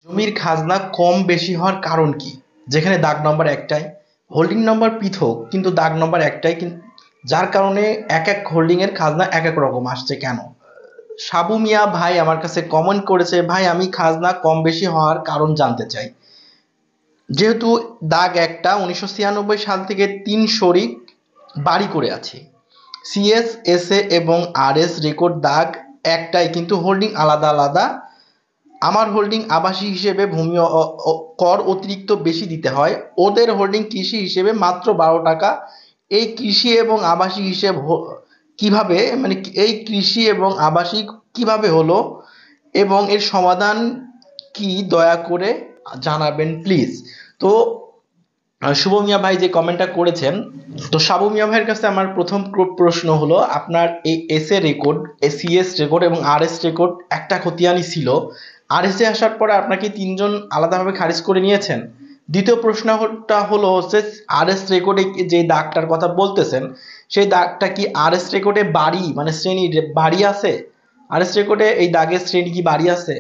জমির খাজনা কম বেশি হওয়ার কারণ কি? যেখানে দাগ নম্বর একটাই, হোল্ডিং নম্বর পৃথক কিন্তু দাগ নম্বর একটাই, যার কারণে এক এক হোল্ডিং এর খাজনা এক এক রকম আসছে কেন? সাবু মিয়া ভাই আমার কাছে কমেন্ট করেছে, ভাই আমি খাজনা কম বেশি হওয়ার কারণ জানতে চাই। যেহেতু দাগ একটা 1996 সাল থেকে ৩ শরিক বাড়ি করে আছে, সিএস, এসএ এবং আরএস রেকর্ড দাগ একটাই কিন্তু হোল্ডিং আলাদা আলাদা। আমার হোল্ডিং আবাসিক হিসেবে ভূমি কর অতিরিক্ত বেশি দিতে হয়, ওদের হোল্ডিং কৃষি হিসেবে মাত্র 12 টাকা। এই কৃষি এবং আবাসিক হিসেব কিভাবে, মানে এই কৃষি এবং আবাসিক কিভাবে হলো এবং এর সমাধান কি দয়া করে জানাবেন প্লিজ। তো শুভ মিয়া ভাই যে কমেন্টটা করেছেন, তো সাবু মিয়া ভাইয়ের কাছে আমার প্রথম প্রশ্ন হলো, আপনার এই S A record, CS record এবং আরএস রেকর্ড একটা খতিয়ানি ছিল, আরএস এ আসার পরে আপনাকে তিনজন আলাদাভাবে খারিজ করে নিয়েছেন? দ্বিতীয় প্রশ্নটা হলো হচ্ছে, আরএস রেকর্ডে যে দাগটার কথা বলতেছেন, সেই দাগটা কি আরএস রেকর্ডে বাড়ি মানে শ্রেণী বাড়ি আছে? আরএস রেকর্ডে এই দাগের শ্রেণী কি বাড়ি আছে?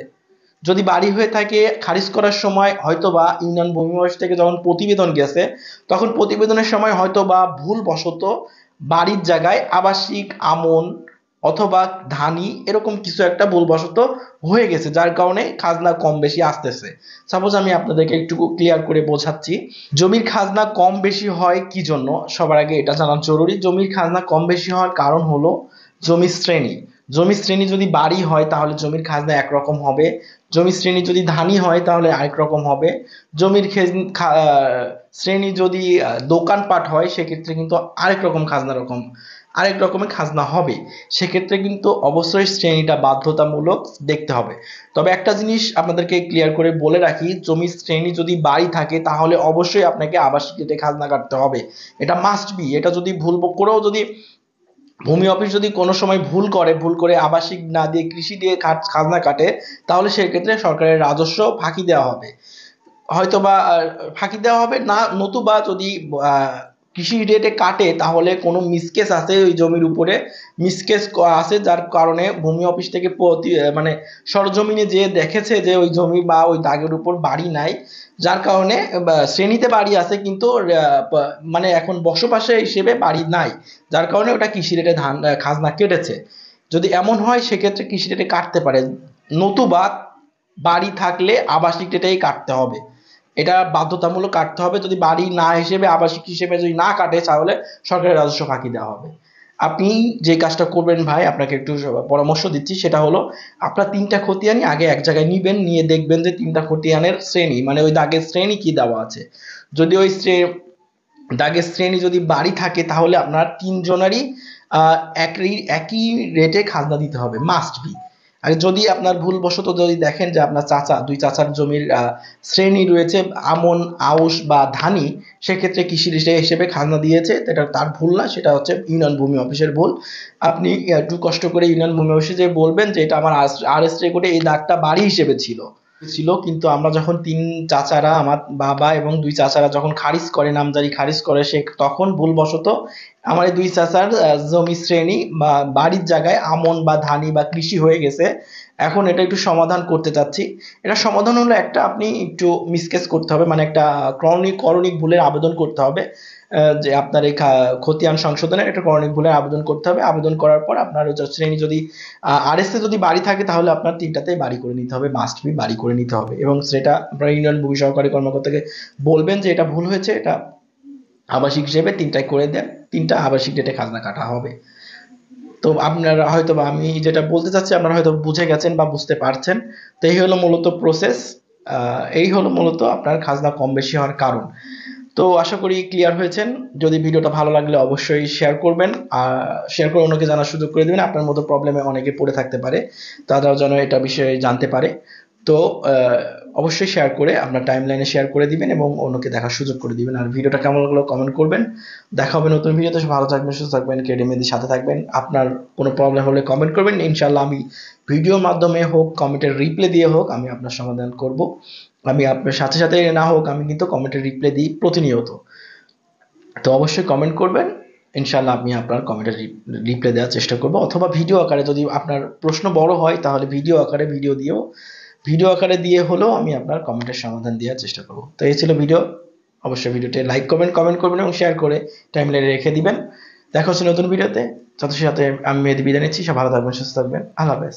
যদি বাড়ি হয়ে থাকে, খারিজ করার সময় হয়তোবা ইউনিয়ন ভূমি অফিস থেকে যখন প্রতিবেদন গেছে, তখন প্রতিবেদনের সময় হয়তোবা ভুলবশত বাড়ির জায়গায় আবাসিক আমন অথবা ধানি এরকম কিছু একটা ভুলবশত হয়ে গেছে, যার কারণে খাজনা কম বেশি আসতেছে। সাপোজ আমি আপনাদেরকে একটু ক্লিয়ার করে বোঝাচ্ছি। জমির খাজনা কম বেশি হয় কি জন্য, সবার আগে এটা জানা জরুরি। জমির খাজনা কম বেশি হওয়ার কারণ হলো জমির শ্রেণী। জমির শ্রেণী যদি বাড়ি হয় তাহলে জমির খাজনা একরকম হবে, জমির শ্রেণী যদি ধানি হয় তাহলে আরেক রকম হবে, জমির শ্রেণী যদি দোকানপাট হয় সেক্ষেত্রে কিন্তু আরেক রকমের খাজনা হবে। সেক্ষেত্রে কিন্তু অবশ্যই শ্রেণীটা বাধ্যতামূলক দেখতে হবে। তবে একটা জিনিস আপনাদেরকে ক্লিয়ার করে বলে রাখি, জমির শ্রেণী যদি বাড়ি থাকে তাহলে অবশ্যই আপনাকে আবাসিক রেটে খাজনা কাটতে হবে, এটা মাস্ট বি। এটা যদি ভুল করেও যদি ভূমি অফিস যদি কোনো সময় ভুল করে আবাসিক না দিয়ে কৃষি দিয়ে খাজনা কাটে, তাহলে সেক্ষেত্রে সরকারের রাজস্ব ফাঁকি দেওয়া হবে, হয়তোবা ফাঁকি দেওয়া হবে না, নতুবা যদি কৃষি রেটে কাটে তাহলে কোনো মিসকেস আছে ওই জমির উপরে, মিসকেস আছে যার কারণে ভূমি অফিস থেকে মানে সরজমিনে যে দেখেছে যে ওই জমি বা ওই দাগের উপর বাড়ি নাই, যার কারণে শ্রেণীতে বাড়ি আছে কিন্তু মানে এখন বসবাসের হিসেবে বাড়ি নাই, যার কারণে ওটা কৃষি রেটে খাজনা কেটেছে। যদি এমন হয় সেক্ষেত্রে কৃষি রেটে কাটতে পারে, নতুবা বাড়ি থাকলে আবাসিক রেটেই কাটতে হবে, এটা বাধ্যতামূলক কাটতে হবে। যদি বাড়ি না হিসেবে আবাসিক হিসেবে যদি না কাটে তাহলে সরকারের রাজস্ব ফাঁকি দেওয়া হবে। আপনি যে কাজটা করবেন ভাই, আপনাকে একটু পরামর্শ দিচ্ছি, সেটা হলো আপনার 3টা খতিয়ানি আগে এক জায়গায় নিবেন, নিয়ে দেখবেন যে 3টা খতিয়ানের শ্রেণী মানে ওই দাগের শ্রেণী কি দেওয়া আছে। যদি ওই দাগের শ্রেণী যদি বাড়ি থাকে তাহলে আপনার তিনজনেরই একই রেটে খাজনা দিতে হবে, মাস্ট বি। আর যদি আপনার ভুলবশত যদি দেখেন যে আপনার দুই চাচার জমির শ্রেণী রয়েছে আমন, আউশ বা ধানি, সেক্ষেত্রে কৃষি হিসেবে খাজনা দিয়েছে, এটা তার ভুল না, সেটা হচ্ছে ইউনিয়ন ভূমি অফিসের ভুল। আপনি একটু কষ্ট করে ইউনিয়ন ভূমি অফিসে যে বলবেন যে এটা আমার আরএস রেকর্ডে এই দাগটা বাড়ি হিসেবে ছিল, কিন্তু আমরা যখন 3 চাচারা, আমার বাবা এবং 2 চাচারা যখন নামজারি খারিজ করে, সে তখন ভুলবশত আমার এই 2 চাচার জমি শ্রেণী বা বাড়ির জায়গায় আমন বা ধানি বা কৃষি হয়ে গেছে। এখন এটা একটু সমাধান করতে চাচ্ছি। এটা সমাধান হলো একটা, আপনি একটু মিসকেস করতে হবে, মানে একটা করণিক ভুলের আবেদন করতে হবে, যে আপনার এই খতিয়ান সংশোধনের একটা করণিক ভুলের আবেদন করতে হবে। আবেদন করার পর আপনার শ্রেণী যদি আরএস এ যদি বাড়ি থাকে তাহলে আপনার 3টাতেই বাড়ি করে নিতে হবে, মাস্ট বি বাড়ি করে নিতে হবে, এবং সেটা আপনার ইউনিয়ন ভূমি সহকারী কর্মকর্তাকে বলবেন যে এটা ভুল হয়েছে, এটা আবাসিক হিসেবে 3টায় করে দেন, 3টা আবাসিক রেটে খাজনা কাটা হবে। তো আপনারা হয়তো বা আমি যেটা বলতে চাচ্ছি আপনারা হয়তো বুঝে গেছেন বা বুঝতে পারছেন। তো এই হলো মূলত প্রসেস, এই হলো মূলত আপনার খাজনা কম বেশি হওয়ার কারণ। তো আশা করি ক্লিয়ার হয়েছেন। যদি ভিডিওটা ভালো লাগলে অবশ্যই শেয়ার করবেন, আর শেয়ার করে অন্যকে জানার সুযোগ করে দেবেন। আপনার মতো প্রবলেমে অনেকে পড়ে থাকতে পারে, তারাও যেন এটা বিষয়ে জানতে পারে। তো অবশ্যই শেয়ার করে আপনার টাইমলাইনে শেয়ার করে দিবেন এবং অন্যকে দেখার সুযোগ করে দিবেন। আর ভিডিওটা কেমন লাগলো কমেন্ট করবেন। দেখা হবে নতুন ভিডিওতে। ভালো থাকবেন, সুস্থ থাকবেন, কেডিএমের সাথে থাকবেন। আপনার কোনো প্রবলেম হলে কমেন্ট করবেন, ইনশাল্লাহ আমি ভিডিওর মাধ্যমে হোক, কমেন্টের রিপ্লাই দিয়ে হোক, আমি আপনার সমাধান করব। আমি আপনার সাথে সাথে না হোক, আমি কিন্তু কমেন্টের রিপ্লাই দিই প্রতিনিয়ত। তো অবশ্যই কমেন্ট করবেন, ইনশাল্লাহ আমি আপনার কমেন্টের রিপ্লাই দেওয়ার চেষ্টা করব, অথবা ভিডিও আকারে যদি আপনার প্রশ্ন বড় হয় তাহলে ভিডিও আকারে ভিডিও দিয়েও ভিডিও আকারে দিয়ে হলেও আমি আপনার কমেন্টের সমাধান দেওয়ার চেষ্টা করব। তো এই ছিল ভিডিও। অবশ্যই ভিডিওতে লাইক কমেন্ট করবেন এবং শেয়ার করে টাইমলাইনে রেখে দিবেন। দেখা হচ্ছে নতুন ভিডিওতে। সাথে সাথে আমি মেহেদী বিদায় নিচ্ছি। সব ভালো থাকবেন, সুস্থ থাকবেন। আল্লাহ হাফেজ।